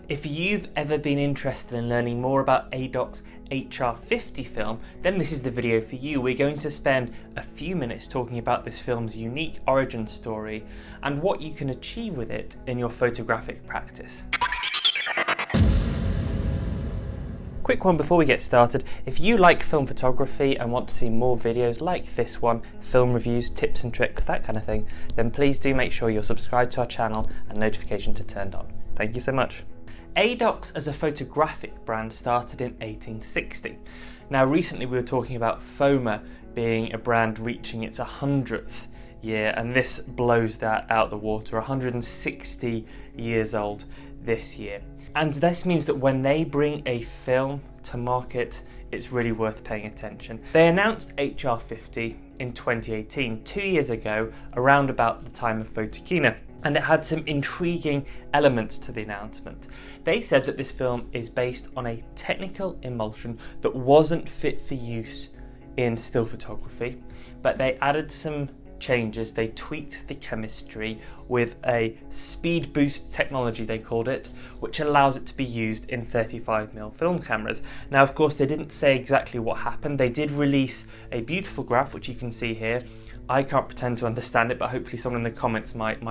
If you've ever been interested in learning more about Adox HR50 film, then this is the video for you. We're going to spend a few minutes talking about this film's unique origin story and what you can achieve with it in your photographic practice. Quick one before we get started: if you like film photography and want to see more videos like this one, film reviews, tips and tricks, that kind of thing, then please do make sure you're subscribed to our channel and notifications are turned on. Thank you so much. Adox as a photographic brand started in 1860. Now recently we were talking about Foma being a brand reaching its 100th year, and this blows that out the water. 160 years old this year. And this means that when they bring a film to market, it's really worth paying attention. They announced HR50 in 2018, 2 years ago, around about the time of Photokina. And it had some intriguing elements to the announcement. They said that this film is based on a technical emulsion that wasn't fit for use in still photography, but they added some changes. They tweaked the chemistry with a speed boost technology, they called it, which allows it to be used in 35mm film cameras. Now, of course, they didn't say exactly what happened. They did release a beautiful graph, which you can see here. I can't pretend to understand it, but hopefully someone in the comments might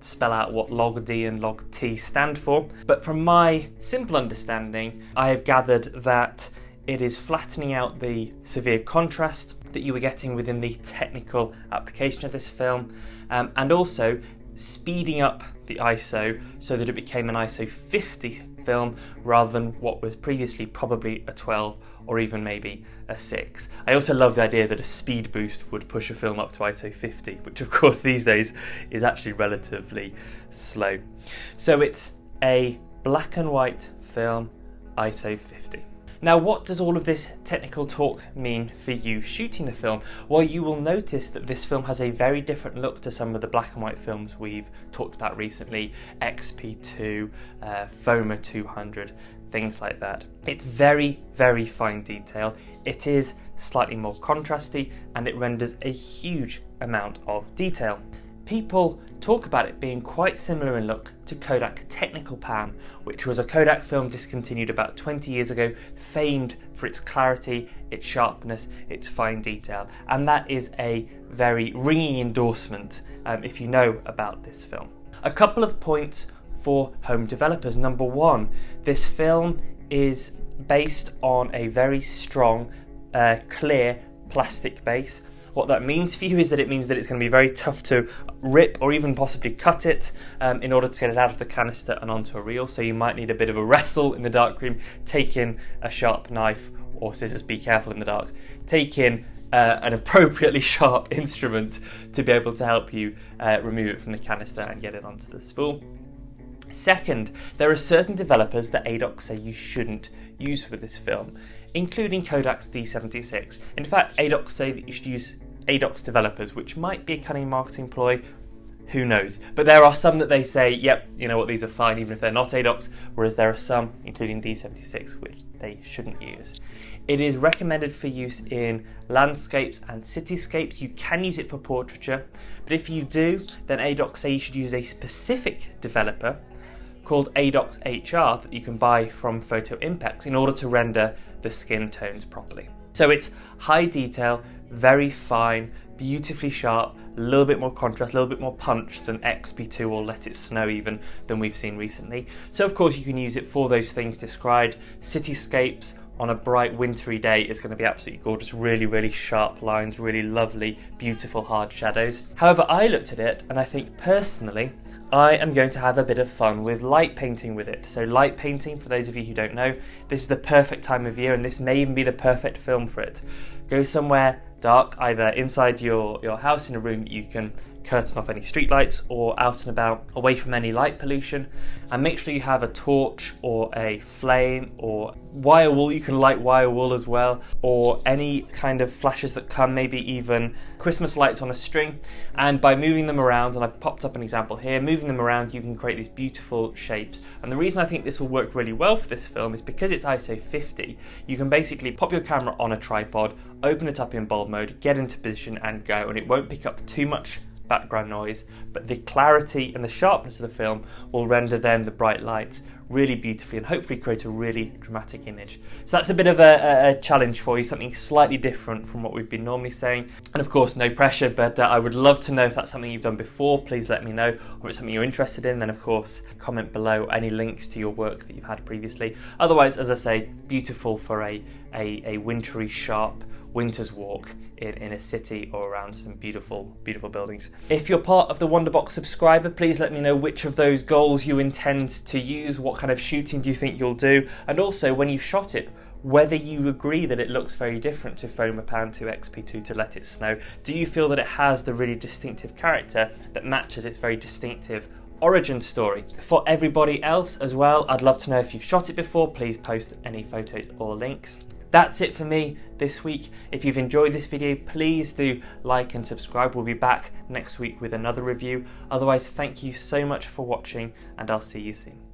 spell out what log D and log T stand for. But from my simple understanding, I have gathered that it is flattening out the severe contrast that you were getting within the technical application of this film, and also speeding up the ISO so that it became an ISO 50 film rather than what was previously probably a 12 or even maybe a 6. I also love the idea that a speed boost would push a film up to ISO 50, which of course these days is actually relatively slow. So it's a black and white film, ISO 50. Now, what does all of this technical talk mean for you shooting the film? Well, you will notice that this film has a very different look to some of the black and white films we've talked about recently, XP2, Foma 200, things like that. It's very, very fine detail. It is slightly more contrasty and it renders a huge amount of detail. People talk about it being quite similar in look to Kodak Technical Pan, which was a Kodak film discontinued about 20 years ago, famed for its clarity, its sharpness, its fine detail. And that is a very ringing endorsement if you know about this film. A couple of points for home developers. Number one, this film is based on a very strong, clear plastic base. What that means for you is that it means that it's going to be very tough to rip or even possibly cut it in order to get it out of the canister and onto a reel. So you might need a bit of a wrestle in the darkroom, take in a sharp knife or scissors, be careful in the dark, take in an appropriately sharp instrument to be able to help you remove it from the canister and get it onto the spool. Second, there are certain developers that Adox say you shouldn't use with this film, including Kodak's D76. In fact, Adox say that you should use Adox developers, which might be a cunning marketing ploy, who knows. But there are some that they say, yep, you know what, these are fine even if they're not Adox, whereas there are some, including D76, which they shouldn't use. It is recommended for use in landscapes and cityscapes. You can use it for portraiture, but if you do, then Adox say you should use a specific developer called Adox HR that you can buy from Photo Impex in order to render the skin tones properly. So it's high detail, very fine, beautifully sharp, a little bit more contrast, a little bit more punch than XP2 or Let It Snow even than we've seen recently. So of course you can use it for those things described. Cityscapes on a bright wintry day is going to be absolutely gorgeous, really, really sharp lines, really lovely, beautiful hard shadows. However, I looked at it and I think personally, I am going to have a bit of fun with light painting with it. So light painting, for those of you who don't know, this is the perfect time of year and this may even be the perfect film for it. Go somewhere dark, either inside your house in a room that you can curtain off any street lights or out and about away from any light pollution, and make sure you have a torch or a flame or wire wool. You can light wire wool as well, or any kind of flashes that come, maybe even Christmas lights on a string, and by moving them around, and I've popped up an example here, moving them around you can create these beautiful shapes. And the reason I think this will work really well for this film is because it's ISO 50, you can basically pop your camera on a tripod, open it up in bulb mode, get into position and go, and it won't pick up too much background noise, but the clarity and the sharpness of the film will render then the bright light really beautifully and hopefully create a really dramatic image. So that's a bit of a challenge for you, something slightly different from what we've been normally saying. And of course, no pressure, but I would love to know if that's something you've done before. Please let me know. Or if it's something you're interested in, then of course, comment below any links to your work that you've had previously. Otherwise, as I say, beautiful for a wintry, sharp winter's walk in a city or around some beautiful buildings. If you're part of the Wonderbox subscriber, please let me know which of those goals you intend to use, what kind of shooting do you think you'll do, and also when you've shot it, whether you agree that it looks very different to Foma Pan 2 XP2 to Let It Snow. Do you feel that it has the really distinctive character that matches its very distinctive origin story? For everybody else as well, I'd love to know if you've shot it before. Please post any photos or links. That's it for me this week. If you've enjoyed this video, please do like and subscribe. We'll be back next week with another review. Otherwise, thank you so much for watching, and I'll see you soon.